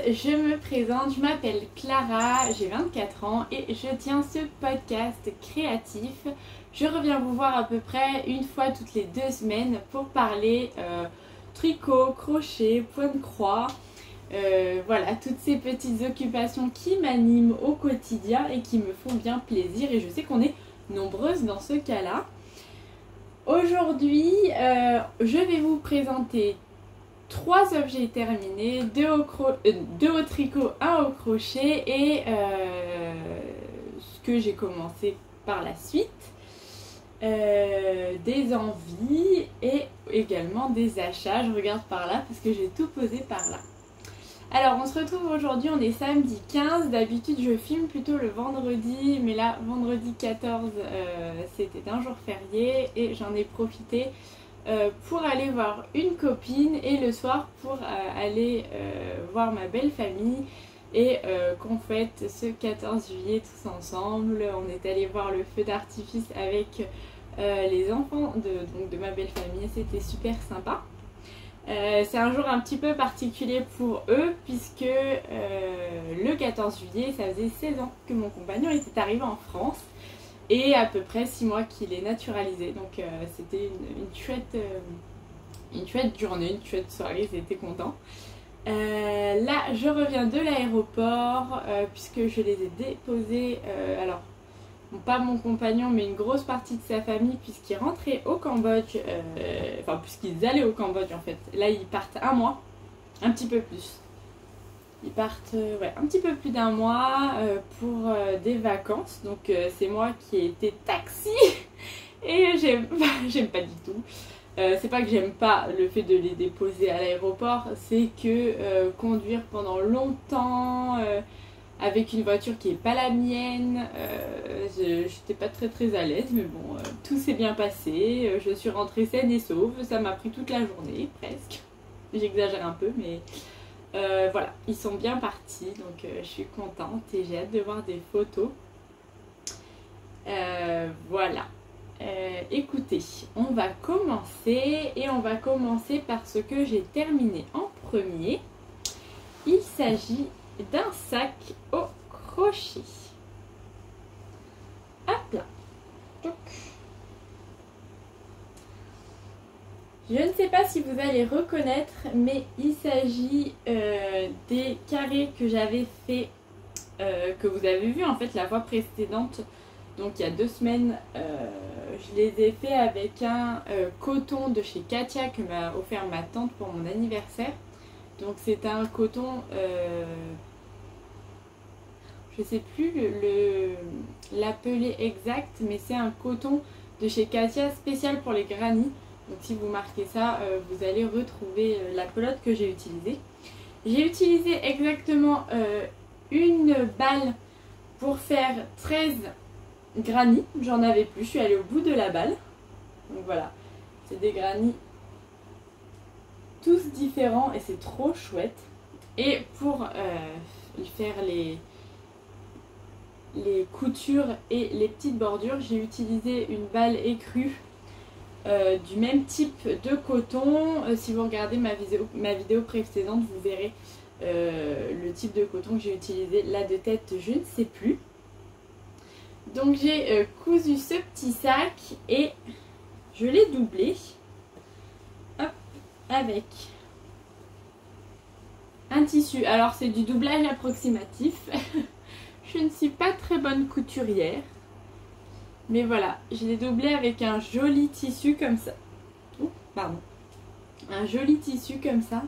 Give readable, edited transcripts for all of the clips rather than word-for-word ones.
je me présente, je m'appelle Clara, j'ai 24 ans et je tiens ce podcast créatif. Je reviens vous voir à peu près une fois toutes les 2 semaines pour parler tricot, crochet, point de croix. Voilà, toutes ces petites occupations qui m'animent au quotidien et qui me font bien plaisir, et je sais qu'on est nombreuses dans ce cas-là. Aujourd'hui, je vais vous présenter 3 objets terminés, 2 au tricot, 1 au crochet et ce que j'ai commencé par la suite, des envies et également des achats. Je regarde par là parce que j'ai tout posé par là. Alors on se retrouve aujourd'hui, on est samedi 15, d'habitude je filme plutôt le vendredi, mais là vendredi 14 c'était un jour férié et j'en ai profité pour aller voir une copine et le soir pour aller voir ma belle famille et qu'on fête ce 14 juillet tous ensemble. On est allé voir le feu d'artifice avec les enfants de ma belle famille, c'était super sympa. C'est un jour un petit peu particulier pour eux puisque le 14 juillet ça faisait 16 ans que mon compagnon était arrivé en France et à peu près 6 mois qu'il est naturalisé, donc c'était une chouette journée, une chouette soirée, ils étaient contents. Là je reviens de l'aéroport puisque je les ai déposés, alors pas mon compagnon mais une grosse partie de sa famille puisqu'ils rentraient au Cambodge, enfin puisqu'ils allaient au Cambodge en fait. Là ils partent un mois, un petit peu plus. Ils partent ouais, un petit peu plus d'un mois pour des vacances. Donc c'est moi qui ai été taxi et j'aime pas du tout. C'est pas que j'aime pas le fait de les déposer à l'aéroport, c'est que conduire pendant longtemps avec une voiture qui n'est pas la mienne, j'étais pas très à l'aise, mais bon, tout s'est bien passé, je suis rentrée saine et sauve, ça m'a pris toute la journée, presque. J'exagère un peu, mais voilà, ils sont bien partis, donc je suis contente et j'ai hâte de voir des photos. Voilà, écoutez, on va commencer, et on va commencer par ce que j'ai terminé en premier. Il s'agit d'un sac au crochet. Hop là. Je ne sais pas si vous allez reconnaître, mais il s'agit des carrés que j'avais fait, que vous avez vu en fait la fois précédente. Donc il y a 2 semaines, je les ai fait avec un coton de chez Katia que m'a offert ma tante pour mon anniversaire. Donc c'est un coton, je sais plus l'appeler exact, mais c'est un coton de chez Katia spécial pour les grannies. Donc si vous marquez ça, vous allez retrouver la pelote que j'ai utilisée. J'ai utilisé exactement une balle pour faire 13 grannies. J'en avais plus, je suis allée au bout de la balle. Donc voilà, c'est des grannies tous différents et c'est trop chouette. Et pour faire les coutures et les petites bordures, j'ai utilisé une balle écrue du même type de coton. Si vous regardez ma vidéo précédente, vous verrez le type de coton que j'ai utilisé. Là de tête je ne sais plus. Donc j'ai cousu ce petit sac et je l'ai doublé. Hop, avec un tissu. Alors c'est du doublage approximatif. Je ne suis pas très bonne couturière, mais voilà, je l'ai doublé avec un joli tissu comme ça. Oh, pardon. Un joli tissu comme ça,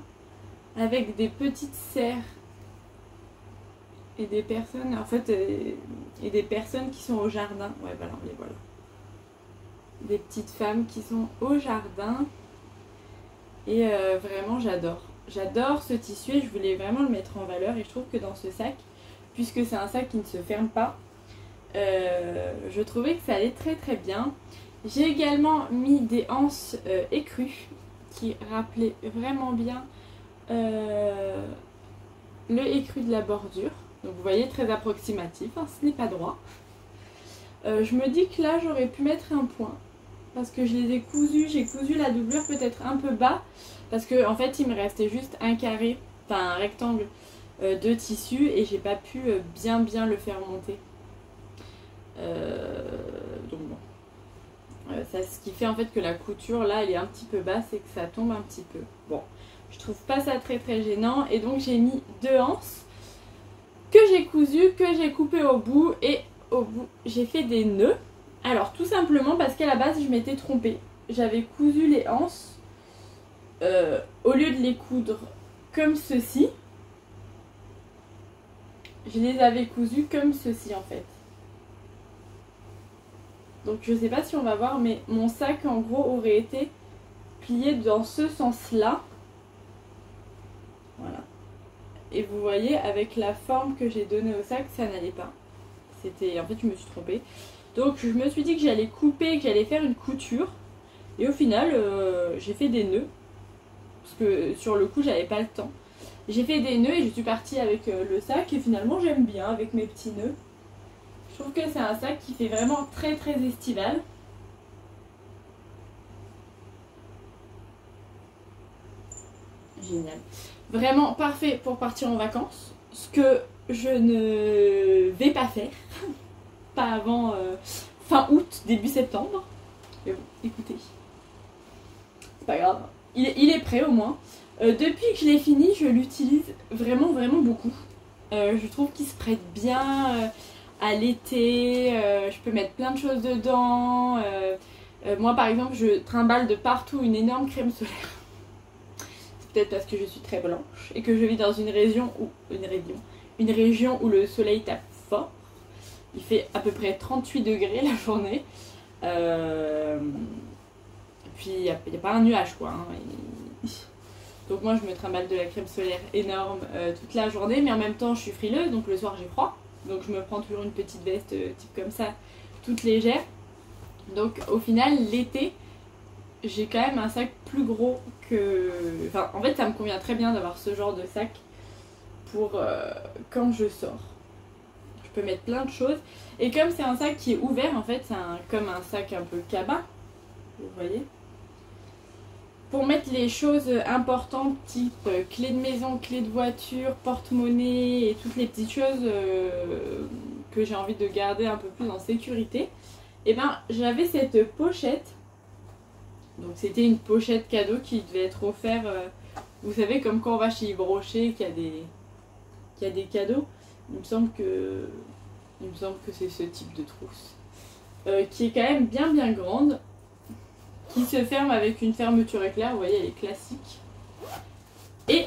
avec des petites serres et des personnes, en fait, et des personnes qui sont au jardin. Ouais, voilà, les voilà. Des petites femmes qui sont au jardin. Et vraiment, j'adore. J'adore ce tissu et je voulais vraiment le mettre en valeur. Et je trouve que dans ce sac, puisque c'est un sac qui ne se ferme pas, je trouvais que ça allait très bien. J'ai également mis des anses écrues qui rappelaient vraiment bien le écru de la bordure. Donc vous voyez, très approximatif, hein, ce n'est pas droit. Je me dis que là j'aurais pu mettre un point parce que je les ai cousus, j'ai cousu la doublure peut-être un peu bas parce que en fait il me restait juste un carré, enfin un rectangle de tissu et j'ai pas pu bien le faire monter. Donc bon. Ça, ce qui fait en fait que la couture là elle est un petit peu basse et que ça tombe un petit peu. Bon, je trouve pas ça très gênant et donc j'ai mis 2 anses que j'ai cousues, que j'ai coupées au bout et au bout j'ai fait des nœuds. Alors tout simplement parce qu'à la base je m'étais trompée. J'avais cousu les anses au lieu de les coudre comme ceci. Je les avais cousues comme ceci en fait. Donc je sais pas si on va voir, mais mon sac en gros aurait été plié dans ce sens-là. Voilà. Et vous voyez, avec la forme que j'ai donnée au sac, ça n'allait pas. En fait, je me suis trompée. Donc je me suis dit que j'allais couper, que j'allais faire une couture. Et au final, j'ai fait des nœuds. Parce que sur le coup, j'avais pas le temps. J'ai fait des nœuds et je suis partie avec le sac. Et finalement, j'aime bien avec mes petits nœuds. Je trouve que c'est un sac qui fait vraiment très estival. Génial. Vraiment parfait pour partir en vacances. Ce que je ne vais pas faire. Pas avant fin août, début septembre. Mais bon, écoutez. C'est pas grave. Il est prêt au moins. Depuis que je l'ai fini, je l'utilise vraiment beaucoup. Je trouve qu'il se prête bien à l'été. Je peux mettre plein de choses dedans. Moi par exemple, je trimballe de partout une énorme crème solaire. C'est peut-être parce que je suis très blanche et que je vis dans une région où le soleil tape fort. Il fait à peu près 38 degrés la journée. Puis il n'y a pas un nuage quoi. Donc moi je me trimballe de la crème solaire énorme toute la journée, mais en même temps je suis frileuse, donc le soir j'ai froid. Donc je me prends toujours une petite veste type comme ça, toute légère. Donc au final l'été, j'ai quand même un sac plus gros que... Enfin en fait ça me convient très bien d'avoir ce genre de sac pour quand je sors. Je peux mettre plein de choses. Et comme c'est un sac qui est ouvert, en fait c'est comme un sac un peu cabas, vous voyez. Pour mettre les choses importantes type clé de maison, clé de voiture, porte-monnaie et toutes les petites choses que j'ai envie de garder un peu plus en sécurité, et ben j'avais cette pochette. Donc c'était une pochette cadeau qui devait être offerte, vous savez comme quand on va chez Yves Rocher qu'il y a des cadeaux. Il me semble que c'est ce type de trousse qui est quand même bien grande, qui se ferme avec une fermeture éclair, vous voyez elle est classique. Et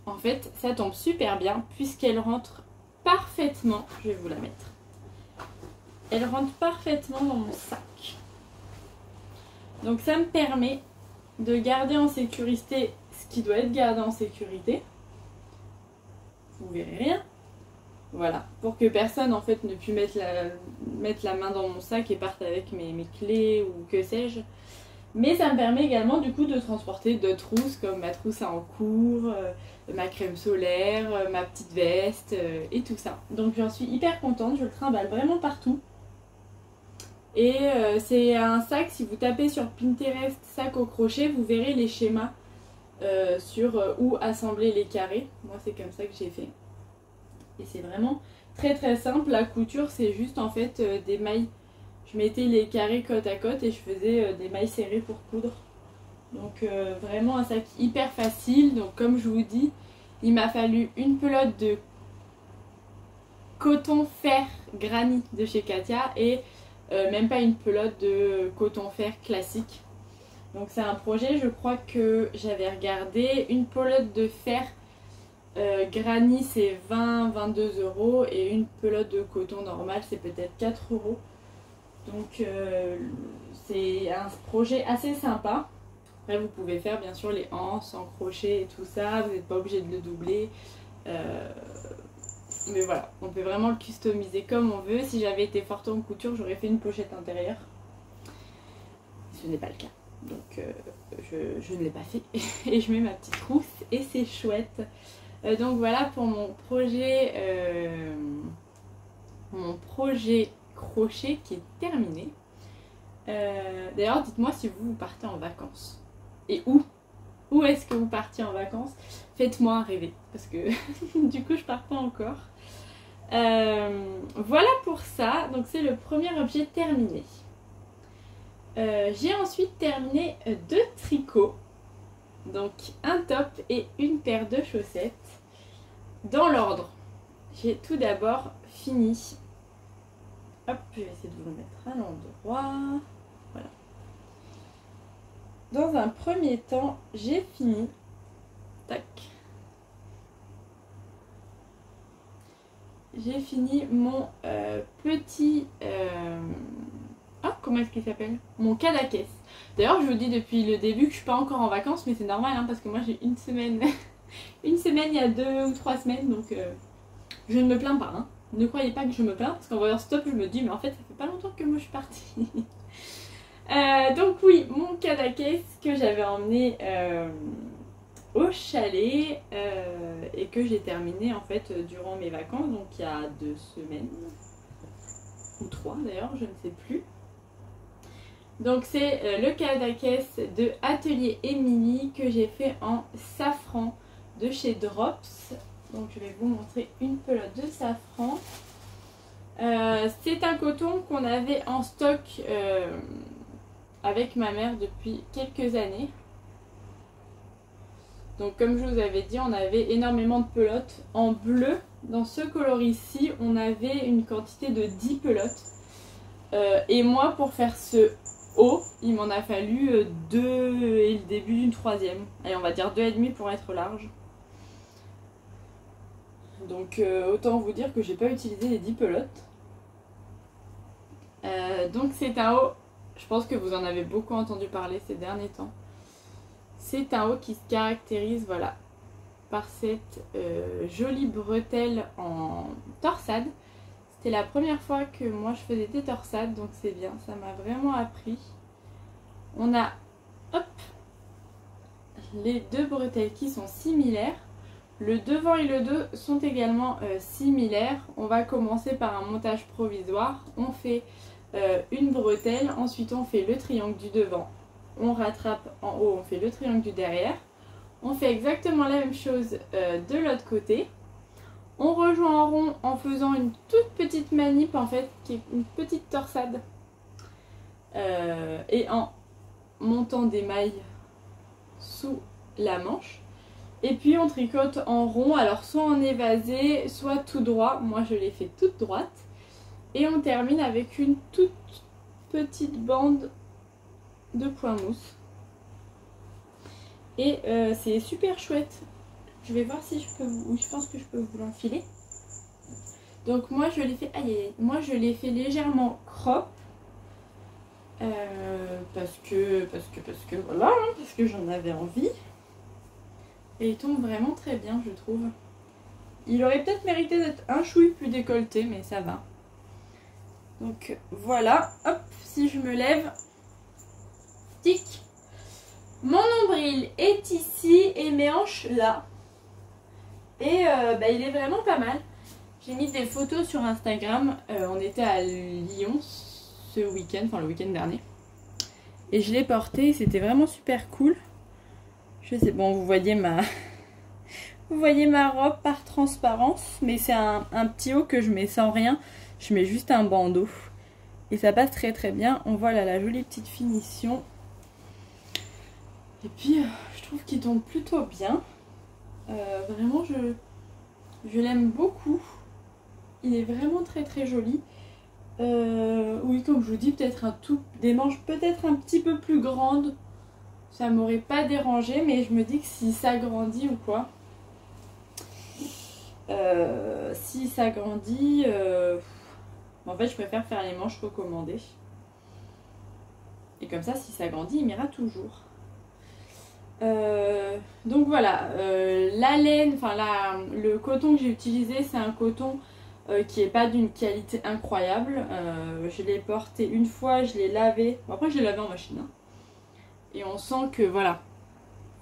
en fait ça tombe super bien puisqu'elle rentre parfaitement, je vais vous la mettre, elle rentre parfaitement dans mon sac. Donc ça me permet de garder en sécurité ce qui doit être gardé en sécurité. Vous verrez rien. Voilà, pour que personne en fait ne puisse mettre la main dans mon sac et parte avec mes clés ou que sais-je. Mais ça me permet également du coup de transporter d'autres trousses comme ma trousse à en cours, ma crème solaire, ma petite veste et tout ça. Donc j'en suis hyper contente, je le trimballe vraiment partout. Et c'est un sac, si vous tapez sur Pinterest sac au crochet, vous verrez les schémas sur où assembler les carrés. Moi c'est comme ça que j'ai fait. Et c'est vraiment très simple. La couture c'est juste en fait des mailles. Je mettais les carrés côte à côte et je faisais des mailles serrées pour coudre. Donc vraiment un sac hyper facile. Donc comme je vous dis, il m'a fallu une pelote de coton fer granit de chez Katia et même pas une pelote de coton fer classique. Donc c'est un projet, je crois que j'avais regardé, une pelote de fer granit c'est 20-22 € et une pelote de coton normale c'est peut-être 4 €. Donc c'est un projet assez sympa. Après vous pouvez faire bien sûr les anses en crochet et tout ça, vous n'êtes pas obligé de le doubler. Mais voilà, on peut vraiment le customiser comme on veut. Si j'avais été forte en couture, j'aurais fait une pochette intérieure. Ce n'est pas le cas. Donc je ne l'ai pas fait. Et je mets ma petite trousse et c'est chouette. Donc voilà pour mon projet crochet qui est terminé. D'ailleurs dites-moi si vous partez en vacances. Et où où est-ce que vous partiez en vacances. Faites-moi rêver parce que du coup je pars pas encore. Voilà pour ça, donc c'est le premier objet terminé. J'ai ensuite terminé 2 tricots, donc un top et une paire de chaussettes dans l'ordre. J'ai tout d'abord fini. Hop, je vais essayer de vous le mettre à l'endroit. Voilà. Dans un premier temps, j'ai fini. Tac. J'ai fini mon petit... Ah, comment est-ce qu'il s'appelle? Mon cadaquès. D'ailleurs, je vous dis depuis le début que je suis pas encore en vacances, mais c'est normal, hein, parce que moi j'ai une semaine... une semaine il y a 2 ou 3 semaines, donc je ne me plains pas. Hein. Ne croyez pas que je me plains, parce qu'en voyant stop, je me dis, mais en fait, ça fait pas longtemps que moi je suis partie. Donc oui, mon cadaquès que j'avais emmené au chalet et que j'ai terminé en fait durant mes vacances, donc il y a 2 semaines ou 3 d'ailleurs, je ne sais plus. Donc c'est le cadaquès de Atelier Émilie que j'ai fait en safran de chez Drops. Donc je vais vous montrer une pelote de safran. C'est un coton qu'on avait en stock avec ma mère depuis quelques années. Donc comme je vous avais dit, on avait énormément de pelotes en bleu. Dans ce coloris-ci, on avait une quantité de 10 pelotes. Et moi, pour faire ce haut, il m'en a fallu 2 et le début d'une 3e. Allez, on va dire 2,5 pour être large. Donc autant vous dire que j'ai pas utilisé les 10 pelotes. Donc c'est un haut, je pense que vous en avez beaucoup entendu parler ces derniers temps. C'est un haut qui se caractérise, voilà, par cette jolie bretelle en torsade. C'était la première fois que moi je faisais des torsades, donc c'est bien, ça m'a vraiment appris. On a, hop, les 2 bretelles qui sont similaires. Le devant et le dos sont également similaires. On va commencer par un montage provisoire. On fait une bretelle, ensuite on fait le triangle du devant. On rattrape en haut, on fait le triangle du derrière. On fait exactement la même chose de l'autre côté. On rejoint en rond en faisant une toute petite manip en fait, qui est une petite torsade. Et en montant des mailles sous la manche. Et puis on tricote en rond, alors soit en évasé, soit tout droit. Moi je l'ai fait toute droite. Et on termine avec une toute petite bande de point mousse. Et c'est super chouette. Je vais voir si je peux vous... Je pense que je peux vous l'enfiler. Donc moi je l'ai fait... moi je l'ai fait légèrement crop. Parce que voilà, hein, parce que j'en avais envie. Et il tombe vraiment très bien, je trouve. Il aurait peut-être mérité d'être un chouille plus décolleté, mais ça va. Donc voilà, hop, si je me lève, tic. Mon nombril est ici et mes hanches là. Et il est vraiment pas mal. J'ai mis des photos sur Instagram. On était à Lyon ce week-end, enfin le week-end dernier. Et je l'ai porté, c'était vraiment super cool. Je sais, bon, vous voyez ma robe par transparence, mais c'est un petit haut que je mets sans rien. Je mets juste un bandeau. Et ça passe très très bien. On voit là la jolie petite finition. Et puis, je trouve qu'il tombe plutôt bien. Vraiment, je l'aime beaucoup. Il est vraiment très très joli. Oui, comme je vous dis, peut-être des manches peut-être un petit peu plus grandes. Ça m'aurait pas dérangé, mais je me dis que si ça grandit ou quoi. Si ça grandit, en fait je préfère faire les manches recommandées. Et comme ça, si ça grandit, il m'ira toujours. Donc voilà, la laine, enfin le coton que j'ai utilisé, c'est un coton qui est pas d'une qualité incroyable. Je l'ai porté une fois, je l'ai lavé. Bon, après je l'ai lavé en machine. Hein. Et on sent que voilà,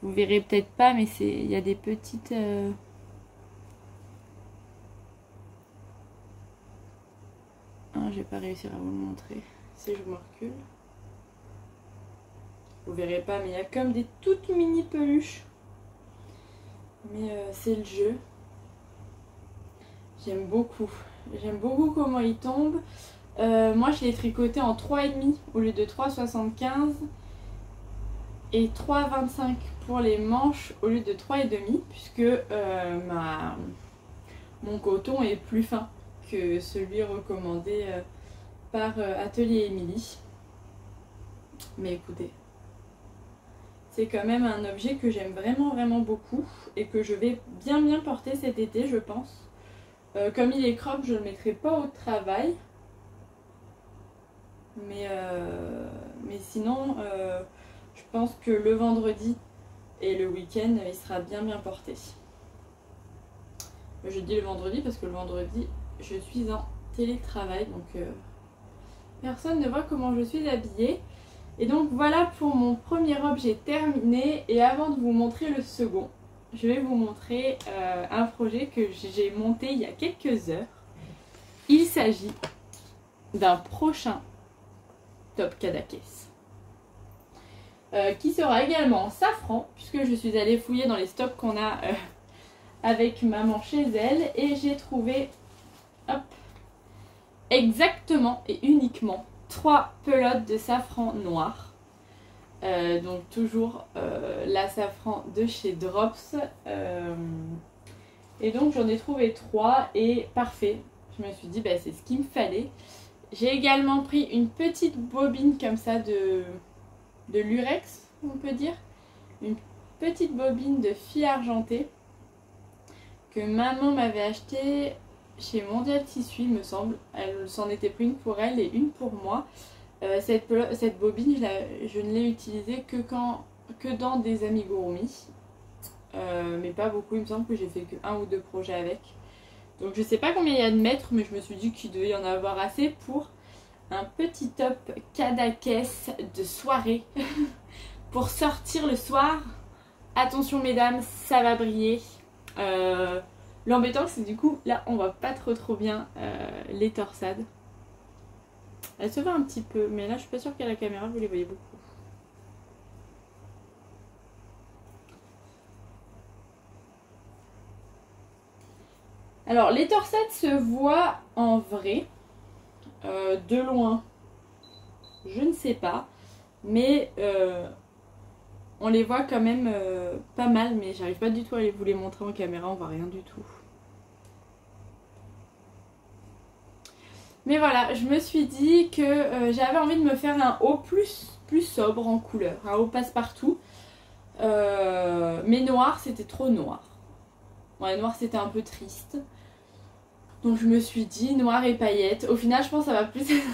vous verrez peut-être pas, mais il y a des petites... Ah, je vais pas réussir à vous le montrer si je me recule. Vous verrez pas, mais il y a comme des toutes mini peluches. Mais c'est le jeu. J'aime beaucoup. J'aime beaucoup comment il tombe. Moi je l'ai tricoté en 3,5 au lieu de 3,75 et 3,25 pour les manches au lieu de 3,5 puisque mon coton est plus fin que celui recommandé par Atelier Émilie. Mais écoutez, c'est quand même un objet que j'aime vraiment beaucoup et que je vais bien porter cet été, je pense. Comme il est crop, je ne le mettrai pas au travail. Mais sinon, je pense que le vendredi et le week-end, il sera bien porté. Je dis le vendredi parce que le vendredi, je suis en télétravail, donc personne ne voit comment je suis habillée. Et donc voilà pour mon premier objet terminé. Et avant de vous montrer le second, je vais vous montrer un projet que j'ai monté il y a quelques heures. Il s'agit d'un prochain top Cadaqués qui sera également en safran, puisque je suis allée fouiller dans les stocks qu'on a avec maman chez elle et j'ai trouvé exactement et uniquement 3 pelotes de safran noir. Donc toujours la safran de chez Drops. Et donc j'en ai trouvé 3 et parfait. Je me suis dit bah, c'est ce qu'il me fallait. J'ai également pris une petite bobine comme ça de lurex, on peut dire. Une petite bobine de fille argentée que maman m'avait acheté chez Mondial Tissu, il me semble. Elle s'en était pris une pour elle et une pour moi. Cette bobine, je ne l'ai utilisée que dans des amigurumis. Mais pas beaucoup, il me semble que j'ai fait que 1 ou 2 projets avec. Donc je sais pas combien il y a de mètres, mais je me suis dit qu'il devait y en avoir assez pour un petit top Cadaqués de soirée. Pour sortir le soir. Attention mesdames, ça va briller. L'embêtant c'est du coup, là on voit pas trop bien les torsades. Elle se voit un petit peu, mais là je suis pas sûre qu'à la caméra vous les voyez beaucoup. Alors les torsades se voient en vrai, de loin, je ne sais pas, mais on les voit quand même pas mal, mais j'arrive pas du tout à vous les montrer en caméra, on voit rien du tout. Mais voilà, je me suis dit que j'avais envie de me faire un haut plus sobre en couleur, un haut passe-partout. Mais noir, c'était trop noir. Ouais, noir, c'était un peu triste. Donc je me suis dit noir et paillettes. Au final, je pense que ça va plus être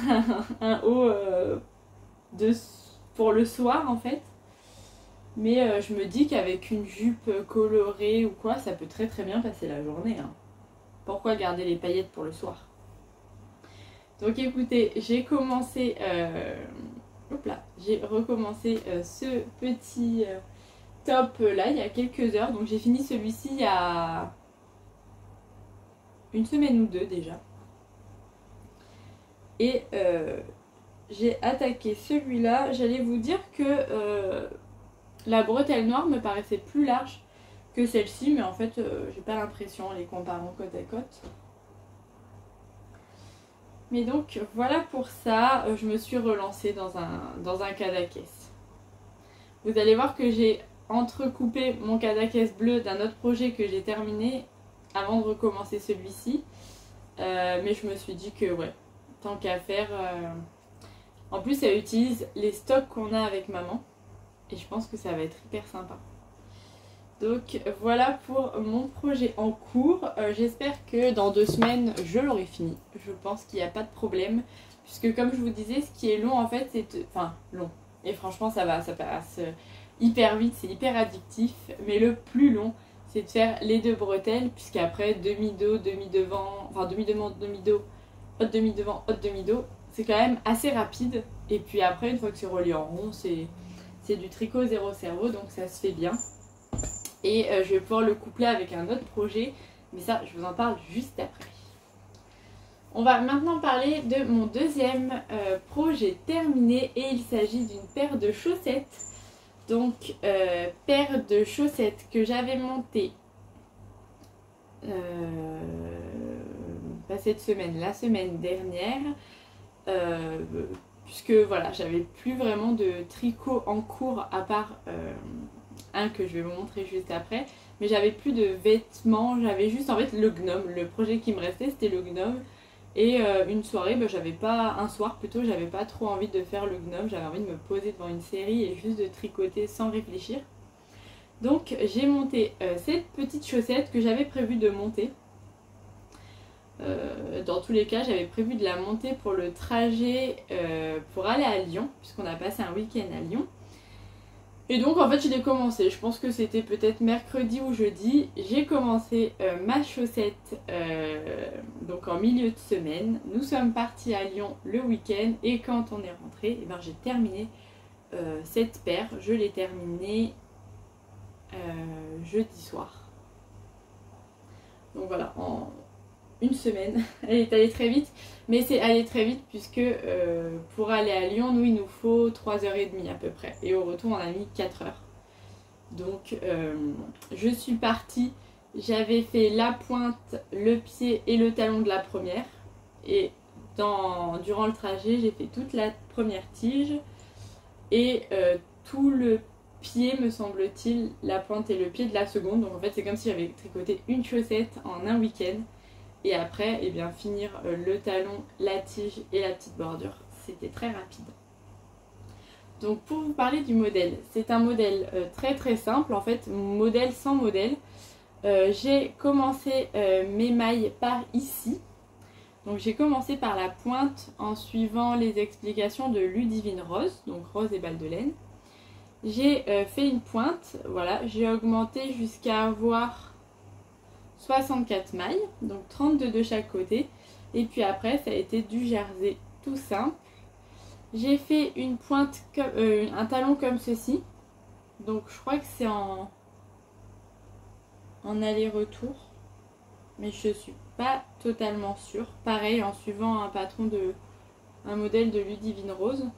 un haut pour le soir en fait. Mais je me dis qu'avec une jupe colorée ou quoi, ça peut très bien passer la journée. Hein. Pourquoi garder les paillettes pour le soir? Donc écoutez, j'ai commencé, j'ai recommencé ce petit top là il y a quelques heures. Donc j'ai fini celui-ci il y a une semaine ou 2 déjà. Et j'ai attaqué celui-là. J'allais vous dire que la bretelle noire me paraissait plus large que celle-ci, mais en fait j'ai pas l'impression en les comparant côte à côte. Mais donc voilà pour ça, je me suis relancée dans un Cadaqués. Vous allez voir que j'ai entrecoupé mon Cadaqués bleu d'un autre projet que j'ai terminé avant de recommencer celui-ci. Mais je me suis dit que ouais, tant qu'à faire. En plus elle utilise les stocks qu'on a avec maman. Et je pense que ça va être hyper sympa. Donc voilà pour mon projet en cours. J'espère que dans 2 semaines je l'aurai fini. Je pense qu'il n'y a pas de problème. Puisque comme je vous disais, ce qui est long en fait c'est... Enfin long. Et franchement ça passe hyper vite, c'est hyper addictif. Mais le plus long c'est de faire les 2 bretelles. Puisqu'après demi-dos, demi-devant, enfin demi-devant, demi-dos, haute demi-devant, haute demi-dos. C'est quand même assez rapide. Et puis après une fois que c'est relié en rond, c'est du tricot zéro cerveau. Donc ça se fait bien. Et je vais pouvoir le coupler avec un autre projet, mais ça je vous en parle juste après. On va maintenant parler de mon deuxième projet terminé et il s'agit d'une paire de chaussettes Donc paire de chaussettes que j'avais montée pas cette semaine, la semaine dernière, puisque voilà, j'avais plus vraiment de tricot en cours à part un que je vais vous montrer juste après, mais j'avais plus de vêtements, j'avais juste en fait le gnome, le projet qui me restait c'était le gnome. Et une soirée, j'avais pas, un soir plutôt, j'avais pas trop envie de faire le gnome, j'avais envie de me poser devant une série et juste de tricoter sans réfléchir. Donc j'ai monté cette petite chaussette que j'avais prévu de monter. Dans tous les cas, j'avais prévu de la monter pour le trajet pour aller à Lyon, puisqu'on a passé un week-end à Lyon. Et donc en fait je l'ai commencé, je pense que c'était peut-être mercredi ou jeudi. J'ai commencé ma chaussette donc en milieu de semaine. Nous sommes partis à Lyon le week-end et quand on est rentré, j'ai terminé cette paire. Je l'ai terminée jeudi soir. Donc voilà, en une semaine, elle est allée très vite. Mais c'est allé très vite puisque pour aller à Lyon, nous il nous faut 3h30 à peu près. Et au retour on a mis 4 heures. Donc je suis partie, j'avais fait la pointe, le pied et le talon de la première. Et durant le trajet j'ai fait toute la première tige et tout le pied me semble-t-il, la pointe et le pied de la seconde. Donc en fait c'est comme si j'avais tricoté une chaussette en un week-end. Et après, finir le talon, la tige et la petite bordure. C'était très rapide. Donc pour vous parler du modèle, c'est un modèle très très simple. En fait, modèle sans modèle. J'ai commencé mes mailles par ici. Donc j'ai commencé par la pointe en suivant les explications de Ludivine Rose. Donc rose et balle de laine. J'ai fait une pointe. Voilà, j'ai augmenté jusqu'à avoir 64 mailles, donc 32 de chaque côté. Et puis après, ça a été du jersey tout simple. J'ai fait une pointe, un talon comme ceci. Donc je crois que c'est en aller-retour. Mais je suis pas totalement sûre. Pareil, en suivant un modèle de Ludivine Rose.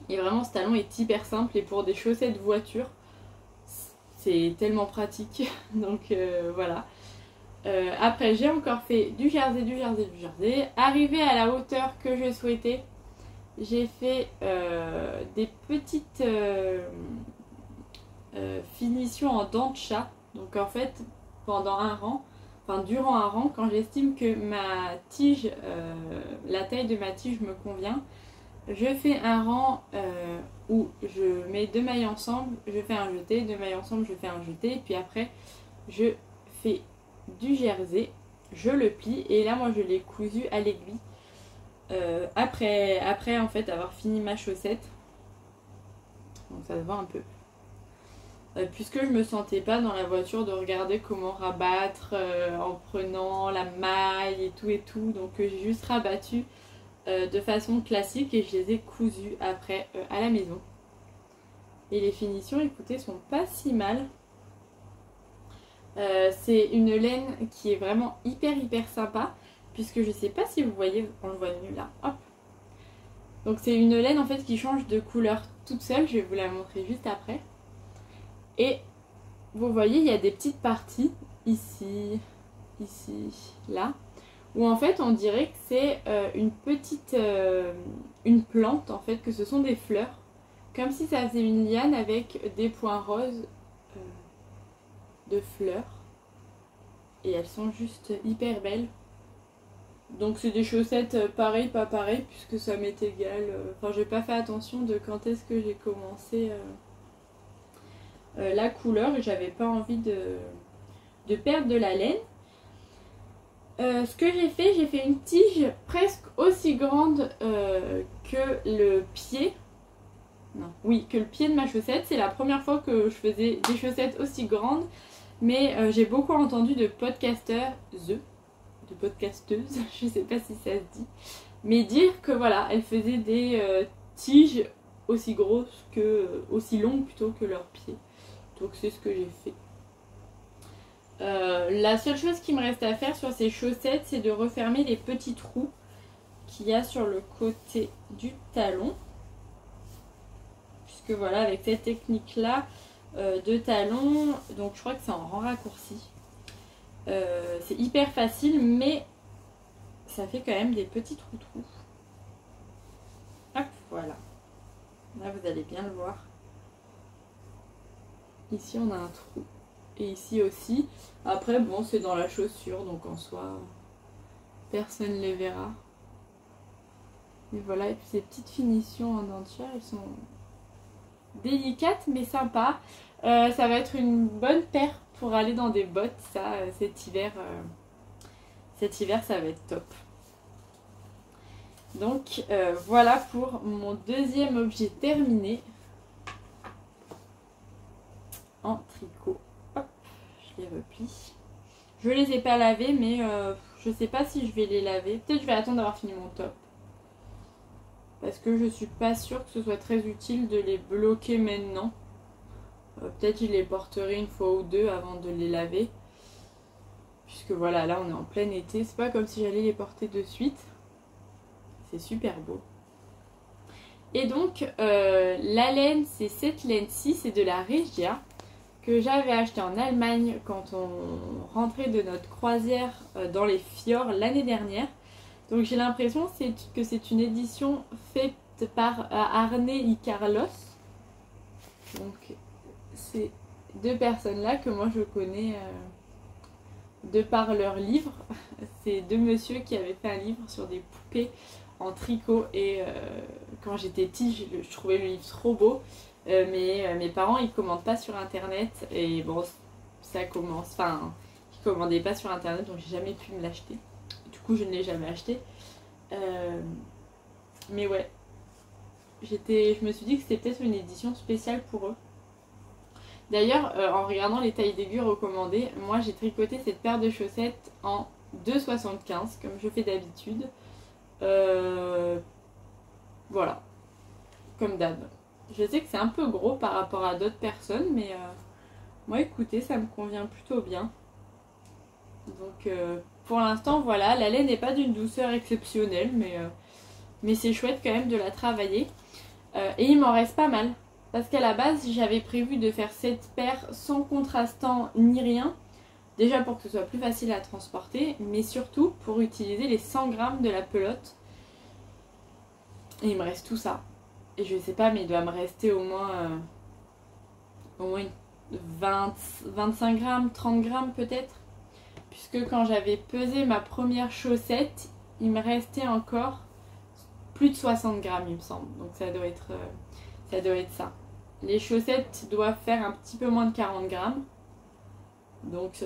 Et vraiment, ce talon est hyper simple. Et pour des chaussettes voiture, c'est tellement pratique. Donc voilà. Après j'ai encore fait du jersey. Arrivé à la hauteur que je souhaitais, j'ai fait des petites finitions en dents de chat. Donc en fait durant un rang, quand j'estime que ma tige, la taille de ma tige me convient, je fais un rang où je mets 2 mailles ensemble, je fais un jeté, 2 mailles ensemble, je fais un jeté, puis après je fais du jersey, je le plie et là moi je l'ai cousu à l'aiguille après en fait avoir fini ma chaussette. Donc ça se voit un peu puisque je me sentais pas dans la voiture de regarder comment rabattre en prenant la maille et tout, donc j'ai juste rabattu de façon classique et je les ai cousus après à la maison. Et les finitions, écoutez, sont pas si mal. C'est une laine qui est vraiment hyper sympa, puisque je sais pas si vous voyez, on le voit mieux là, hop. Donc c'est une laine en fait qui change de couleur toute seule, je vais vous la montrer juste après. Et vous voyez, il y a des petites parties ici, là, où en fait on dirait que c'est une plante en fait, que ce sont des fleurs, comme si ça faisait une liane avec des points roses de fleurs et elles sont juste hyper belles. Donc c'est des chaussettes pareil pas pareil puisque ça m'est égal. Enfin j'ai pas fait attention de quand est-ce que j'ai commencé la couleur et j'avais pas envie de perdre de la laine. Ce que j'ai fait une tige presque aussi grande que le pied. Non, oui, que le pied de ma chaussette. C'est la première fois que je faisais des chaussettes aussi grandes. Mais j'ai beaucoup entendu de podcasteuses, je sais pas si ça se dit, mais dire que voilà, elles faisaient des tiges aussi grosses aussi longues plutôt que leurs pieds. Donc c'est ce que j'ai fait. La seule chose qui me reste à faire sur ces chaussettes, c'est de refermer les petits trous qu'il y a sur le côté du talon. puisque voilà, avec cette technique là de talon, donc je crois que c'est en rang raccourci. C'est hyper facile, mais ça fait quand même des petits trous. Hop, voilà. Là vous allez bien le voir. Ici on a un trou. Et ici aussi. Après bon, c'est dans la chaussure, donc en soi personne ne les verra. Et voilà, et puis ces petites finitions en dentière, elles sont délicates mais sympas. Ça va être une bonne paire pour aller dans des bottes, ça, cet hiver. Cet hiver, ça va être top. Donc voilà pour mon deuxième objet terminé en tricot. Hop, je les replie. Je les ai pas lavés, mais je sais pas si je vais les laver. Peut-être je vais attendre d'avoir fini mon top. Parce que je suis pas sûre que ce soit très utile de les bloquer maintenant. Peut-être je les porterai une fois ou deux avant de les laver. Puisque voilà, là on est en plein été. C'est pas comme si j'allais les porter de suite. C'est super beau. Et donc la laine, c'est cette laine-ci, c'est de la Regia. Que j'avais acheté en Allemagne quand on rentrait de notre croisière dans les fjords l'année dernière. Donc j'ai l'impression que c'est une édition faite par Arne y Carlos. Donc c'est deux personnes-là que moi je connais de par leur livre. C'est deux messieurs qui avaient fait un livre sur des poupées en tricot. Et quand j'étais petite, je trouvais le livre trop beau. Mais mes parents ils commandent pas sur internet et bon ça commence, enfin ils commandaient pas sur internet donc j'ai jamais pu me l'acheter, du coup je ne l'ai jamais acheté, mais ouais je me suis dit que c'était peut-être une édition spéciale pour eux. D'ailleurs en regardant les tailles d'aiguilles recommandées, moi j'ai tricoté cette paire de chaussettes en 2,75 comme je fais d'habitude, voilà, comme d'hab. Je sais que c'est un peu gros par rapport à d'autres personnes, mais moi écoutez, ça me convient plutôt bien. Donc pour l'instant voilà, la laine n'est pas d'une douceur exceptionnelle, mais c'est chouette quand même de la travailler. Et il m'en reste pas mal, parce qu'à la base j'avais prévu de faire cette paire sans contrastant ni rien. Déjà pour que ce soit plus facile à transporter, mais surtout pour utiliser les 100 grammes de la pelote. Et il me reste tout ça. Et je sais pas, mais il doit me rester au moins 25 grammes, 30 grammes peut-être. Puisque quand j'avais pesé ma première chaussette, il me restait encore plus de 60 grammes il me semble. Donc ça doit être ça. Les chaussettes doivent faire un petit peu moins de 40 grammes. Donc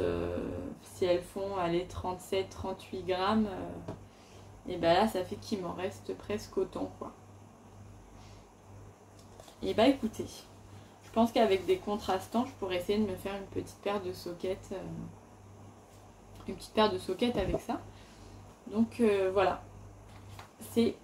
si elles font aller 37-38 grammes, et ben là ça fait qu'il m'en reste presque autant quoi. Et bah écoutez, je pense qu'avec des contrastants, je pourrais essayer de me faire une petite paire de sockets. Avec ça. Donc voilà. C'est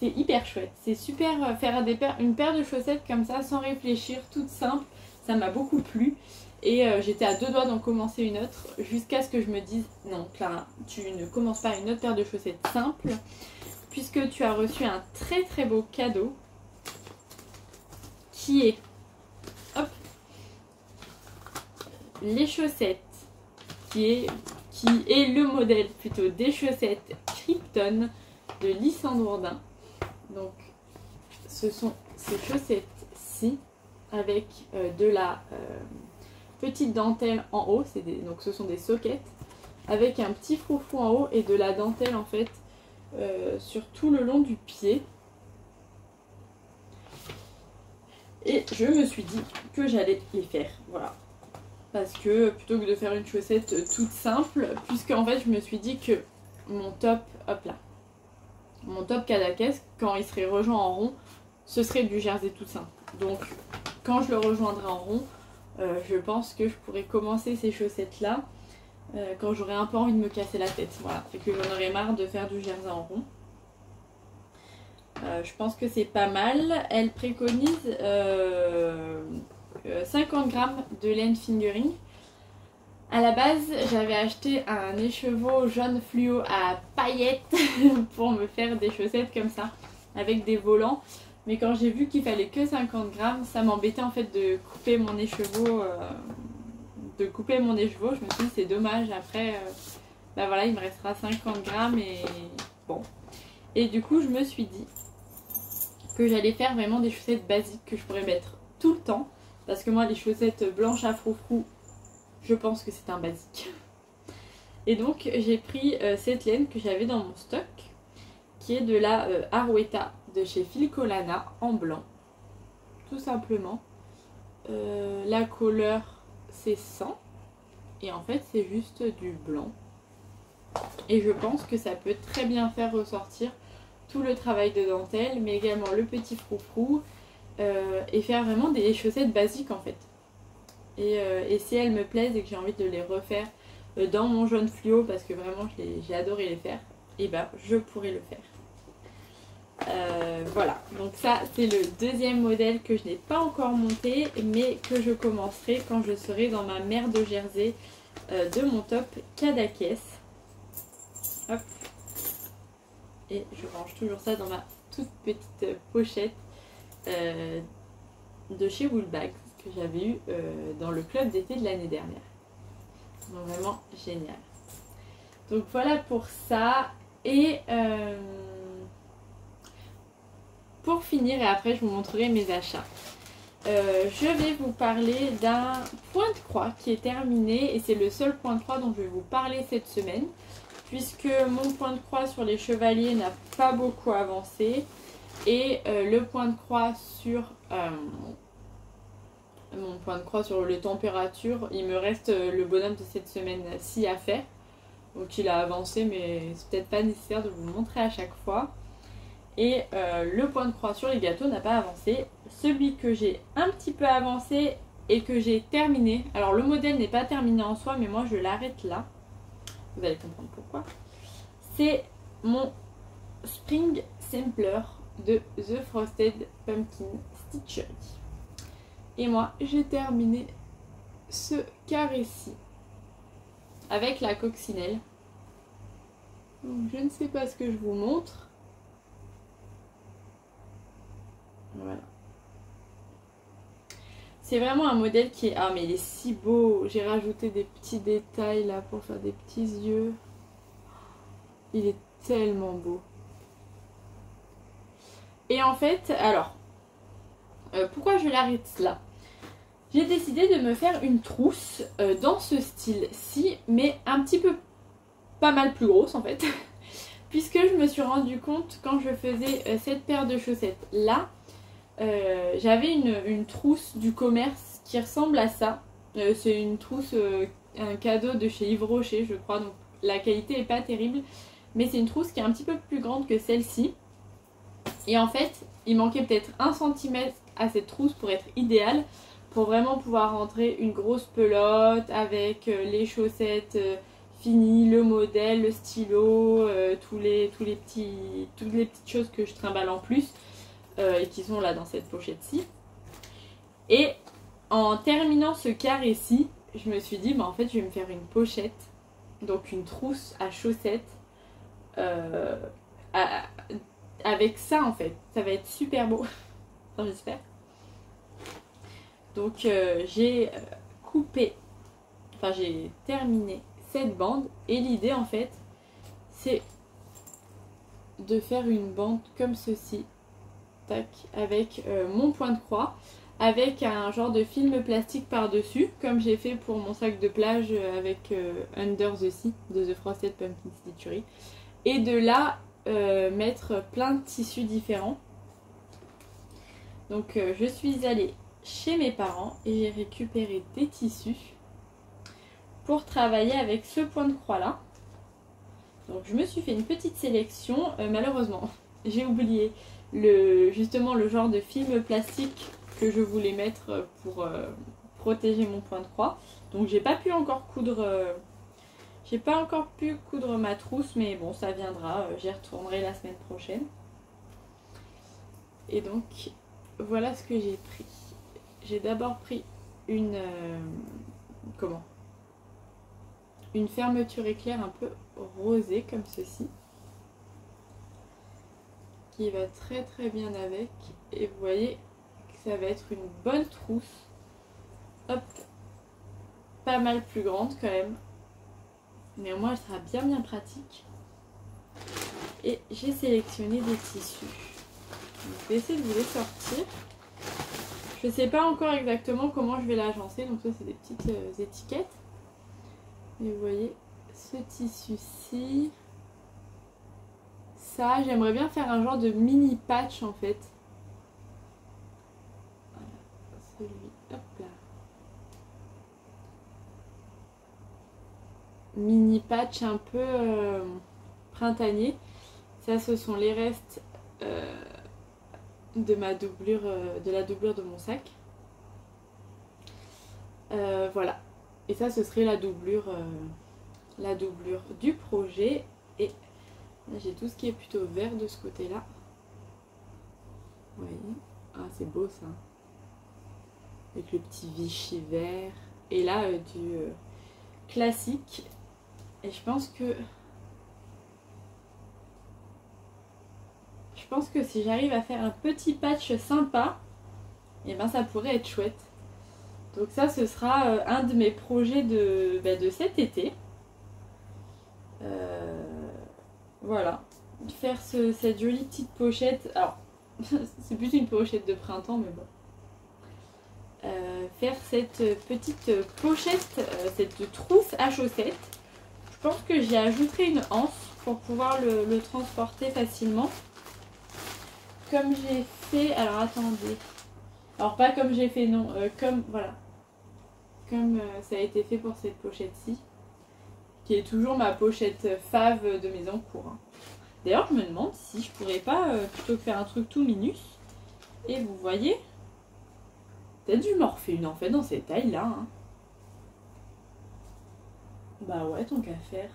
hyper chouette. C'est super faire une paire de chaussettes comme ça, sans réfléchir, toute simple. Ça m'a beaucoup plu. Et j'étais à deux doigts d'en commencer une autre, jusqu'à ce que je me dise, non Clara, tu ne commences pas une autre paire de chaussettes simple, puisque tu as reçu un très très beau cadeau. Qui est les chaussettes, qui est le modèle plutôt des chaussettes Krypton de Lysandre. Donc ce sont ces chaussettes-ci avec de la petite dentelle en haut, donc ce sont des sockets avec un petit froufrou en haut et de la dentelle en fait sur tout le long du pied. Et je me suis dit que j'allais les faire, voilà. Parce que plutôt que de faire une chaussette toute simple, puisque en fait je me suis dit que mon top, hop là, mon top Cadaqués, quand il serait rejoint en rond, ce serait du jersey tout simple. Donc quand je le rejoindrai en rond, je pense que je pourrais commencer ces chaussettes là quand j'aurai un peu envie de me casser la tête, voilà. Et que j'en aurais marre de faire du jersey en rond. Je pense que c'est pas mal. Elle préconise 50 grammes de laine fingering. À la base, j'avais acheté un écheveau jaune fluo à paillettes pour me faire des chaussettes comme ça, avec des volants. Mais quand j'ai vu qu'il fallait que 50 grammes, ça m'embêtait en fait de couper mon écheveau. Je me suis dit c'est dommage, après bah voilà, il me restera 50 grammes et bon. Et du coup je me suis dit que j'allais faire vraiment des chaussettes basiques que je pourrais mettre tout le temps. Parce que moi les chaussettes blanches à froufrou, je pense que c'est un basique. Et donc j'ai pris cette laine que j'avais dans mon stock, qui est de la Arouetta de chez Filcolana en blanc, tout simplement. La couleur c'est 100 et en fait c'est juste du blanc. Et je pense que ça peut très bien faire ressortir tout le travail de dentelle, mais également le petit froufrou et faire vraiment des chaussettes basiques en fait. Et si elles me plaisent et que j'ai envie de les refaire dans mon jaune fluo, parce que vraiment j'ai adoré les faire, et bah je pourrais le faire. Voilà, donc ça c'est le deuxième modèle que je n'ai pas encore monté, mais que je commencerai quand je serai dans ma mer de Jersey de mon top Cadaqués. Hop. Et je range toujours ça dans ma toute petite pochette de chez Woolbags que j'avais eu dans le club d'été de l'année dernière. Donc vraiment génial. Donc voilà pour ça. Et pour finir, et après je vous montrerai mes achats. Je vais vous parler d'un point de croix qui est terminé et c'est le seul point de croix dont je vais vous parler cette semaine, puisque mon point de croix sur les chevaliers n'a pas beaucoup avancé et le point de croix sur les températures, il me reste le bonhomme de cette semaine-ci à faire, donc il a avancé mais c'est peut-être pas nécessaire de vous le montrer à chaque fois. Et le point de croix sur les gâteaux n'a pas avancé. Celui que j'ai un petit peu avancé et que j'ai terminé, alors le modèle n'est pas terminé en soi, mais moi je l'arrête là, vous allez comprendre pourquoi, c'est mon Spring Sampler de The Frosted Pumpkin Stitchery. Et moi j'ai terminé ce carré-ci avec la coccinelle. Donc je ne sais pas ce que je vous montre. Voilà. C'est vraiment un modèle qui est... Ah mais il est si beau. J'ai rajouté des petits détails là pour faire des petits yeux. Il est tellement beau. Et en fait, alors, pourquoi je l'arrête là? J'ai décidé de me faire une trousse dans ce style-ci, mais un petit peu pas mal plus grosse en fait. Puisque je me suis rendu compte quand je faisais cette paire de chaussettes là, j'avais une trousse du commerce qui ressemble à ça. C'est une trousse, un cadeau de chez Yves Rocher je crois, donc la qualité est pas terrible. Mais c'est une trousse qui est un petit peu plus grande que celle-ci. Et en fait, il manquait peut-être 1 cm à cette trousse pour être idéale. Pour vraiment pouvoir rentrer une grosse pelote avec les chaussettes finies, le modèle, le stylo, toutes les petites choses que je trimballe en plus. Et qui sont là dans cette pochette-ci. Et en terminant ce carré-ci, je me suis dit, bah en fait, je vais me faire une pochette. Donc une trousse à chaussettes. Avec ça en fait, ça va être super beau. Enfin, j'espère. Donc j'ai coupé, enfin j'ai terminé cette bande et l'idée en fait c'est de faire une bande comme ceci, tac, avec mon point de croix, avec un genre de film plastique par dessus comme j'ai fait pour mon sac de plage avec Under the Sea de The Frosted Pumpkin Stitchery, et de là mettre plein de tissus différents. Donc je suis allée chez mes parents et j'ai récupéré des tissus pour travailler avec ce point de croix là. Donc je me suis fait une petite sélection, malheureusement j'ai oublié justement le genre de film plastique que je voulais mettre pour protéger mon point de croix. Donc j'ai pas pu encore coudre ma trousse, mais bon ça viendra, j'y retournerai la semaine prochaine. Et donc voilà ce que j'ai pris. J'ai d'abord pris une fermeture éclair un peu rosée comme ceci, qui va très très bien avec. Et vous voyez que ça va être une bonne trousse. Hop, pas mal plus grande quand même. Mais au moins elle sera bien bien pratique. Et j'ai sélectionné des tissus. Donc, je vais essayer de vous les sortir. Je ne sais pas encore exactement comment je vais l'agencer. Donc ça c'est des petites étiquettes. Et vous voyez ce tissu-ci. Ça, j'aimerais bien faire un genre de mini patch en fait. Voilà, celui, hop là. Mini patch un peu printanier. Ça, ce sont les restes de ma doublure, de la doublure de mon sac. Voilà. Et ça, ce serait la doublure du projet. Et là, j'ai tout ce qui est plutôt vert de ce côté-là. Vous voyez. Ah, c'est beau ça. Avec le petit Vichy vert. Et là, du classique. Et je pense que si j'arrive à faire un petit patch sympa, et ben ça pourrait être chouette. Donc ça, ce sera un de mes projets de cet été. Voilà. Faire cette jolie petite pochette. Alors, c'est plus une pochette de printemps, mais bon. Faire cette petite pochette, cette trousse à chaussettes. Je pense que j'y ajouterai une anse pour pouvoir le transporter facilement. Comme j'ai fait... Alors attendez. Alors pas comme j'ai fait, non. Comme, voilà. Comme ça a été fait pour cette pochette-ci. Qui est toujours ma pochette fave de mes encours. Hein. D'ailleurs, je me demande si je pourrais pas, plutôt que faire un truc tout minus. Et vous voyez, peut-être dû m'en refaire une en fait dans cette taille-là. Hein. Bah ouais, tant qu'à faire.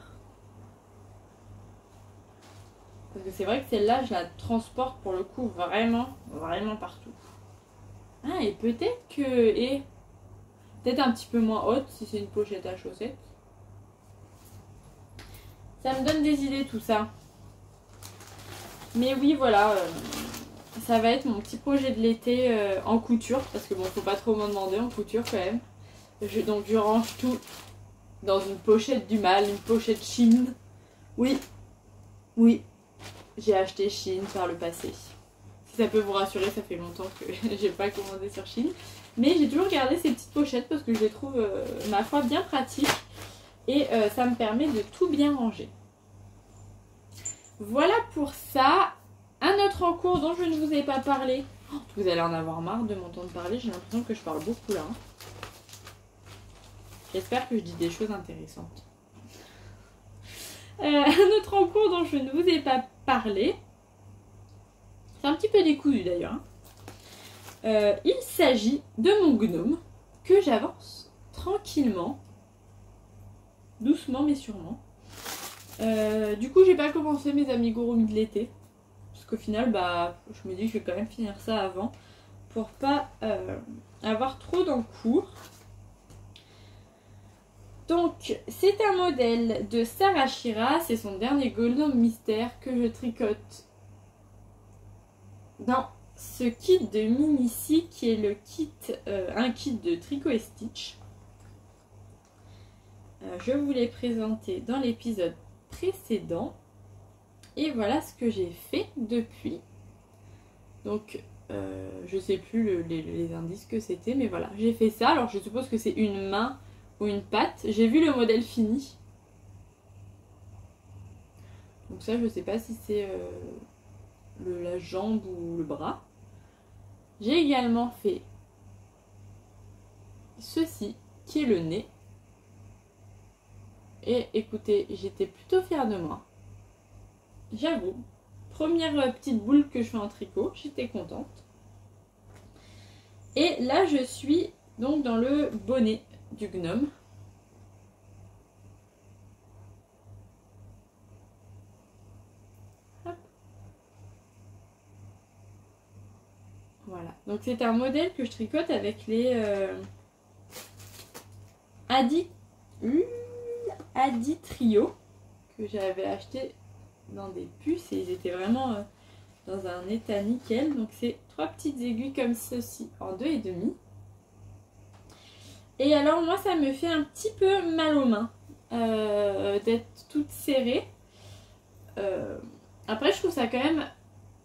Parce que c'est vrai que celle-là, je la transporte pour le coup vraiment, vraiment partout. Ah, et peut-être que... Et peut-être un petit peu moins haute si c'est une pochette à chaussettes. Ça me donne des idées tout ça. Mais oui, voilà. Ça va être mon petit projet de l'été en couture. Parce que bon, faut pas trop m'en demander en couture quand même. Donc je range tout dans une pochette du mal, une pochette Shein. Oui, oui. J'ai acheté Shein par le passé. Si ça peut vous rassurer, ça fait longtemps que j'ai pas commandé sur Shein. Mais j'ai toujours gardé ces petites pochettes parce que je les trouve, ma foi, bien pratiques. Et ça me permet de tout bien ranger. Voilà pour ça. Un autre en cours dont je ne vous ai pas parlé. Oh, vous allez en avoir marre de m'entendre parler. J'ai l'impression que je parle beaucoup là. Hein. J'espère que je dis des choses intéressantes. Un autre en cours dont je ne vous ai pas parlé. C'est un petit peu décousu d'ailleurs. Il s'agit de mon gnome que j'avance tranquillement. Doucement mais sûrement. Du coup, j'ai pas commencé mes amigurumis de l'été. Parce qu'au final, bah, je me dis que je vais quand même finir ça avant. Pour pas avoir trop d'encours. Donc, c'est un modèle de Sarashira. C'est son dernier gnome mystère que je tricote dans ce kit de Minici qui est le kit, un kit de tricot et stitch. Je vous l'ai présenté dans l'épisode précédent. Et voilà ce que j'ai fait depuis. Donc, je sais plus les indices que c'était, mais voilà, j'ai fait ça. Alors, je suppose que c'est une main ou une patte. J'ai vu le modèle fini. Donc ça, je sais pas si c'est la jambe ou le bras. J'ai également fait ceci, qui est le nez. Et écoutez, j'étais plutôt fière de moi. J'avoue. Première petite boule que je fais en tricot, j'étais contente. Et là, je suis donc dans le bonnet du gnome. Hop. Voilà. Donc c'est un modèle que je tricote avec les Adi Trio que j'avais acheté dans des puces et ils étaient vraiment dans un état nickel. Donc c'est 3 petites aiguilles comme ceci en 2,5. Et alors moi ça me fait un petit peu mal aux mains d'être toute serrée. Après je trouve ça quand même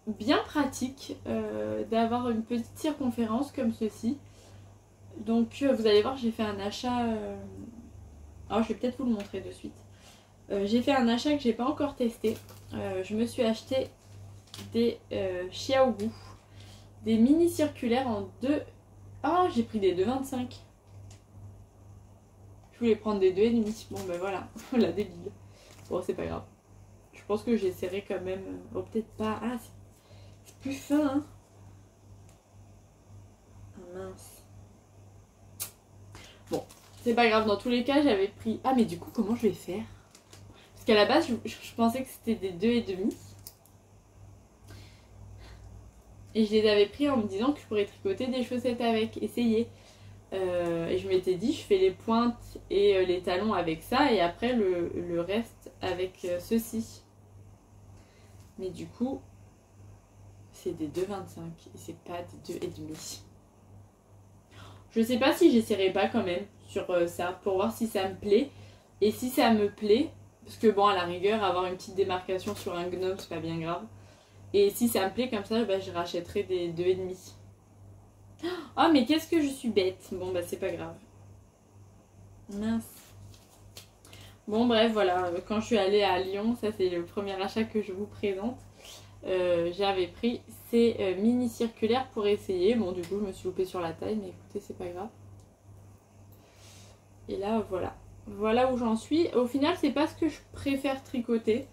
bien pratique d'avoir une petite circonférence comme ceci. Donc vous allez voir, j'ai fait un achat. Alors je vais peut-être vous le montrer de suite. J'ai fait un achat que j'ai pas encore testé. Je me suis acheté des Xiaogu, des mini circulaires en 2. Ah, j'ai pris des 2,25. Je voulais prendre des 2,5. Bon ben voilà, la débile. Bon, c'est pas grave. Je pense que j'essaierai quand même. Oh, peut-être pas. Ah, c'est plus fin, hein. Ah, mince. Bon, c'est pas grave. Dans tous les cas, j'avais pris. Ah, mais du coup, comment je vais faire? Parce qu'à la base, je pensais que c'était des 2,5. Et je les avais pris en me disant que je pourrais tricoter des chaussettes avec. Essayer. Et je m'étais dit, je fais les pointes et les talons avec ça. Et après, le reste avec ceci. Mais du coup, c'est des 2,25 et c'est pas des 2,5. Je sais pas si j'essaierai pas quand même sur ça pour voir si ça me plaît. Et si ça me plaît, parce que bon, à la rigueur, avoir une petite démarcation sur un gnome, c'est pas bien grave. Et si ça me plaît comme ça, bah, je rachèterai des 2,5. Oh, mais qu'est-ce que je suis bête. Bon, bah, c'est pas grave. Mince. Bon, bref, voilà. Quand je suis allée à Lyon, ça, c'est le premier achat que je vous présente. J'avais pris ces mini circulaires pour essayer. Bon, du coup, je me suis loupée sur la taille, mais écoutez, c'est pas grave. Et là, voilà. Voilà où j'en suis. Au final, c'est pas ce que je préfère tricoter.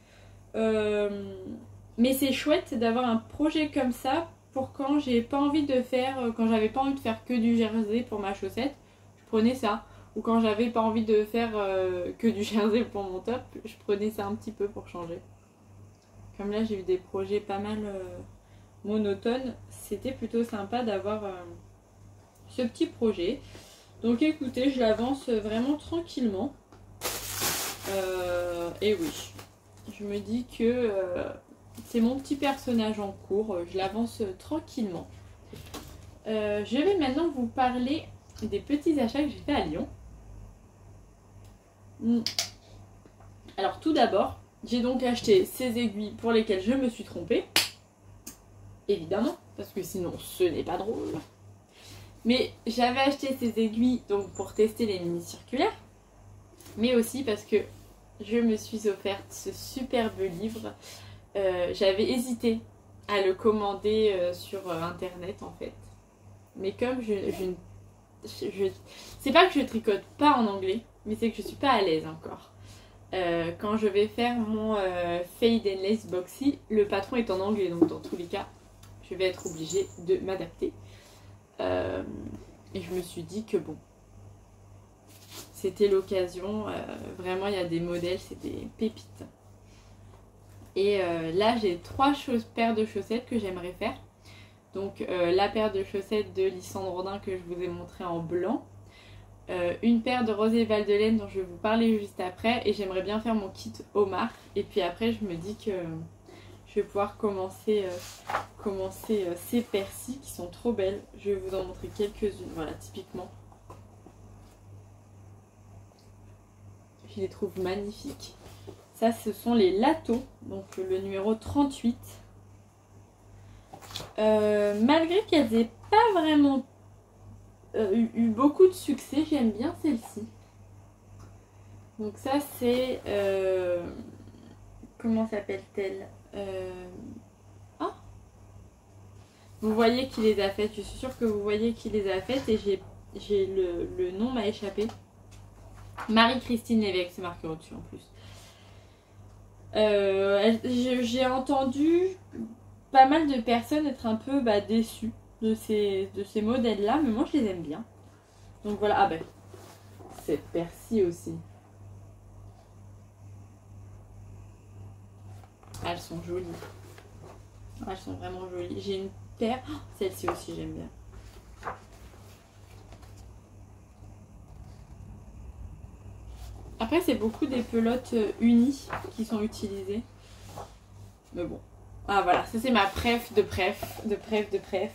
Mais c'est chouette d'avoir un projet comme ça pour quand j'ai pas envie de faire, quand j'avais pas envie de faire que du jersey pour ma chaussette, je prenais ça. Ou quand j'avais pas envie de faire que du jersey pour mon top, je prenais ça un petit peu pour changer. Comme là j'ai eu des projets pas mal monotones, c'était plutôt sympa d'avoir ce petit projet. Donc écoutez, je l'avance vraiment tranquillement. Et oui, je me dis que c'est mon petit personnage en cours, je l'avance tranquillement. Je vais maintenant vous parler des petits achats que j'ai fait à Lyon. Alors tout d'abord, j'ai donc acheté ces aiguilles pour lesquelles je me suis trompée. Évidemment, parce que sinon ce n'est pas drôle. Mais j'avais acheté ces aiguilles donc pour tester les mini circulaires. Mais aussi parce que je me suis offerte ce superbe livre. J'avais hésité à le commander sur internet en fait. Mais comme c'est pas que je tricote pas en anglais, mais c'est que je suis pas à l'aise encore. Quand je vais faire mon Fade and Lace Boxy, le patron est en anglais, donc dans tous les cas, je vais être obligée de m'adapter. Et je me suis dit que bon, c'était l'occasion. Vraiment, il y a des modèles, c'est des pépites. Et là, j'ai 3 paires de chaussettes que j'aimerais faire. Donc, la paire de chaussettes de Lysandre Rodin que je vous ai montré en blanc. Une paire de Rosé Valdelaine dont je vais vous parler juste après. Et j'aimerais bien faire mon kit homard. Et puis après, je me dis que je vais pouvoir commencer ces paires-ci qui sont trop belles. Je vais vous en montrer quelques-unes. Voilà, typiquement. Je les trouve magnifiques. Ça, ce sont les Lato, donc le numéro 38. Malgré qu'elles n'aient pas vraiment eu beaucoup de succès, j'aime bien celle-ci. Donc ça, c'est... comment s'appelle-t-elle Ah, vous voyez qui les a faites. Je suis sûre que vous voyez qui les a faites. Et j'ai le nom m'a échappé. Marie-Christine Lévesque, c'est marqué au-dessus en plus. J'ai entendu pas mal de personnes être un peu déçues de ces modèles-là, mais moi je les aime bien. Donc voilà, ah ben, cette paire-ci aussi. Ah, elles sont jolies. Ah, elles sont vraiment jolies. J'ai une paire, oh, celle-ci aussi j'aime bien. Après, c'est beaucoup des pelotes unies qui sont utilisées. Mais bon, Ah voilà, ça c'est ma préf de préf, de préf, de préf.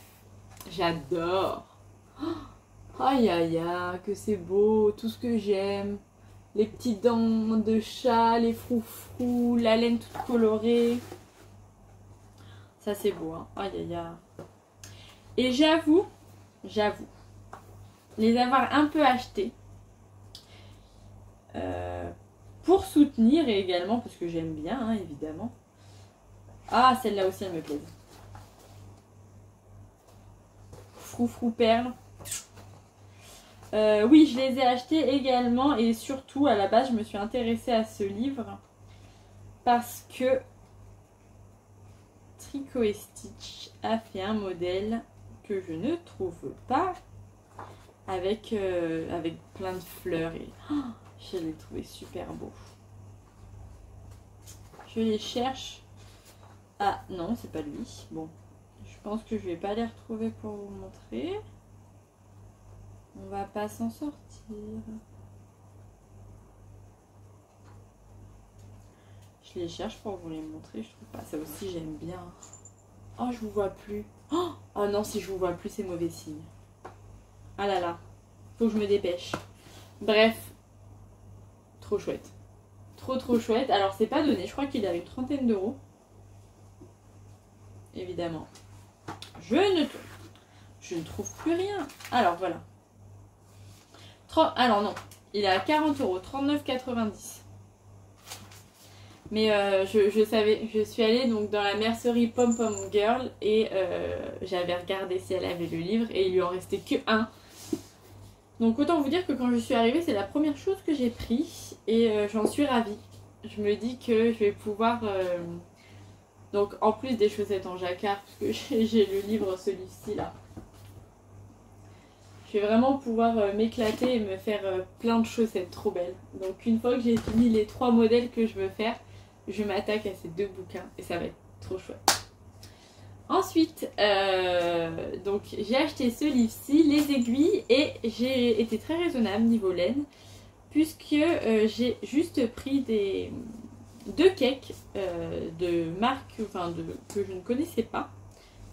J'adore. Aïe aïe aïe, que c'est beau, tout ce que j'aime. Les petites dents de chat, les froufrous, la laine toute colorée. Ça c'est beau, hein. Aïe aïe aïe. Et j'avoue, les avoir un peu achetés. Pour soutenir et également parce que j'aime bien, hein, évidemment. Ah, celle-là aussi, elle me plaît. Froufrou perle. Oui, je les ai achetés également et surtout, à la base, je me suis intéressée à ce livre parce que Tricot et Stitch a fait un modèle que je ne trouve pas avec plein de fleurs et je l'ai trouvé super beau. Je les cherche. Ah non, c'est pas lui. Bon, je pense que je vais pas les retrouver pour vous montrer. On va pas s'en sortir. Je les cherche pour vous les montrer. Je trouve pas. Ça aussi, j'aime bien. Oh, je vous vois plus. Oh non, si je vous vois plus, c'est mauvais signe. Ah là là. Faut que je me dépêche. Bref. Trop chouette. Trop chouette. Alors, c'est pas donné. Je crois qu'il a une trentaine d'euros. Évidemment. Je ne trouve plus rien. Alors, voilà. Alors, non. Il est à 40 euros. 39,90. Mais je savais, je suis allée donc dans la mercerie Pom Pom Girl et j'avais regardé si elle avait le livre et il lui en restait que un. Donc autant vous dire que quand je suis arrivée, c'est la première chose que j'ai pris et j'en suis ravie. Je me dis que je vais pouvoir, donc en plus des chaussettes en jacquard, parce que j'ai le livre, celui-ci là. Je vais vraiment pouvoir m'éclater et me faire plein de chaussettes trop belles. Donc une fois que j'ai fini les 3 modèles que je veux faire, je m'attaque à ces 2 bouquins et ça va être trop chouette. Ensuite, donc j'ai acheté ce livre-ci, les aiguilles, et j'ai été très raisonnable niveau laine, puisque j'ai juste pris 2 cakes de marque, enfin que je ne connaissais pas.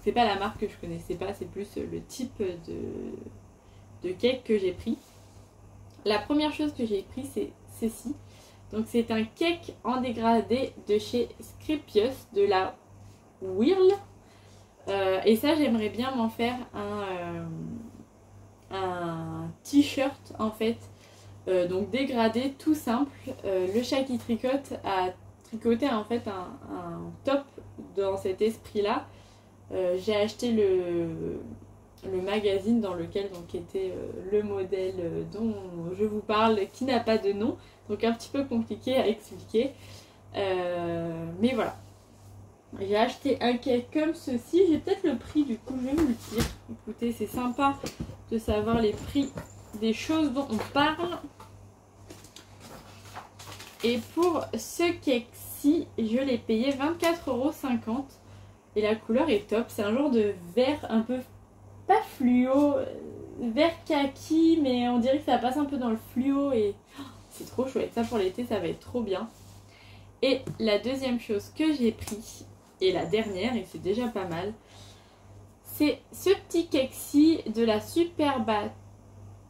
C'est pas la marque que je connaissais pas, c'est plus le type de cake que j'ai pris. La première chose que j'ai pris, c'est ceci. Donc c'est un cake en dégradé de chez Scripios, de la Whirl. Et ça, j'aimerais bien m'en faire un t-shirt en fait. Donc dégradé, tout simple. Le chat qui tricote a tricoté en fait un top dans cet esprit-là. J'ai acheté le magazine dans lequel donc était le modèle dont je vous parle, qui n'a pas de nom, donc un petit peu compliqué à expliquer, mais voilà. J'ai acheté un cake comme ceci, j'ai peut-être le prix du coup, je vais vous le dire. Écoutez, c'est sympa de savoir les prix des choses dont on parle. Et pour ce cake-ci, je l'ai payé 24,50 €. Et la couleur est top, c'est un genre de vert un peu, pas fluo, vert kaki, mais on dirait que ça passe un peu dans le fluo et c'est trop chouette. Ça pour l'été, ça va être trop bien. Et la deuxième chose que j'ai pris, et la dernière, et c'est déjà pas mal, c'est ce petit cake-ci de la Superbat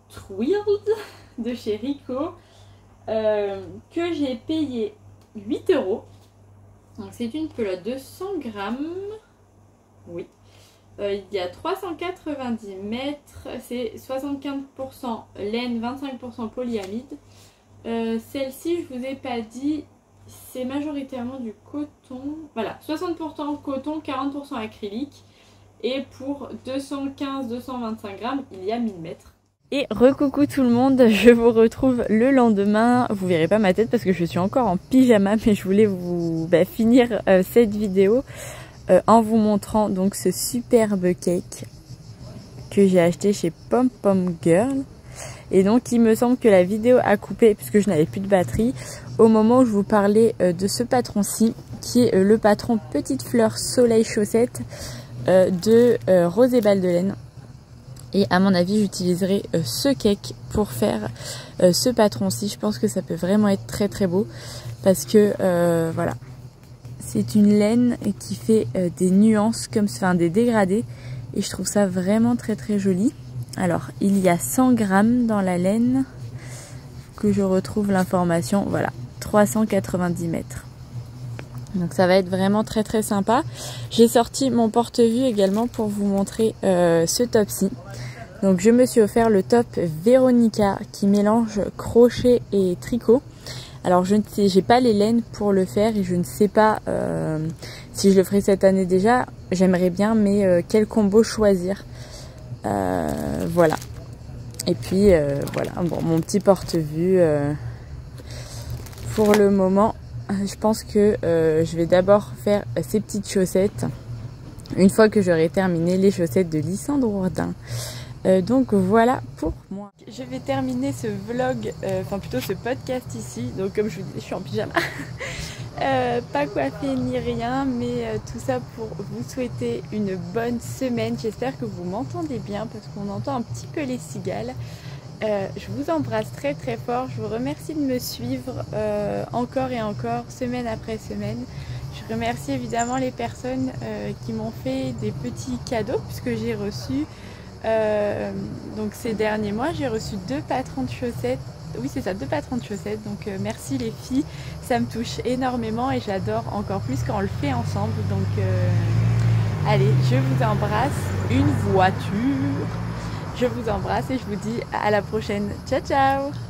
Twirled de chez Rico, que j'ai payé 8 €. Donc c'est une pelote de 100 grammes. Oui. Il y a 390 mètres. C'est 75% laine, 25% polyamide. Celle-ci, je vous ai pas dit, c'est majoritairement du coton. Voilà, 60% coton, 40% acrylique. Et pour 215-225 grammes, il y a 1000 mètres. Et recoucou tout le monde, je vous retrouve le lendemain. Vous verrez pas ma tête parce que je suis encore en pyjama, mais je voulais vous finir cette vidéo en vous montrant donc ce superbe cake que j'ai acheté chez Pom Pom Girl. Et donc il me semble que la vidéo a coupé puisque je n'avais plus de batterie au moment où je vous parlais de ce patron-ci, qui est le patron Petite Fleur Soleil Chaussette de Rose et Balle de Laine. Et à mon avis, j'utiliserai ce cake pour faire ce patron-ci. Je pense que ça peut vraiment être très très beau parce que voilà, C'est une laine qui fait des nuances, comme enfin, des dégradés. Et je trouve ça vraiment très très joli. Alors, il y a 100 grammes dans la laine. Que je retrouve l'information. Voilà, 390 mètres. Donc ça va être vraiment très très sympa. J'ai sorti mon porte-vue également pour vous montrer ce top-ci. Donc je me suis offert le top Véronica qui mélange crochet et tricot. Alors je ne sais, j'ai pas les laines pour le faire et je ne sais pas si je le ferai cette année déjà. J'aimerais bien, mais quel combo choisir. Voilà. Et puis voilà, bon, mon petit porte-vue pour le moment. Je pense que je vais d'abord faire ces petites chaussettes une fois que j'aurai terminé les chaussettes de Lysandre Ourdin. Donc voilà pour moi. Je vais terminer ce vlog, enfin plutôt ce podcast ici. Donc comme je vous dis, je suis en pyjama. Pas coiffée ni rien, mais tout ça pour vous souhaiter une bonne semaine. J'espère que vous m'entendez bien parce qu'on entend un petit peu les cigales. Je vous embrasse très très fort. Je vous remercie de me suivre encore et encore, semaine après semaine. Je remercie évidemment les personnes qui m'ont fait des petits cadeaux puisque j'ai reçu donc ces derniers mois, j'ai reçu 2 patrons de chaussettes. Oui, c'est ça, 2 patrons de chaussettes. Donc merci les filles, ça me touche énormément et j'adore encore plus quand on le fait ensemble. Donc allez, je vous embrasse. Une voiture. Je vous embrasse et je vous dis à la prochaine. Ciao ciao.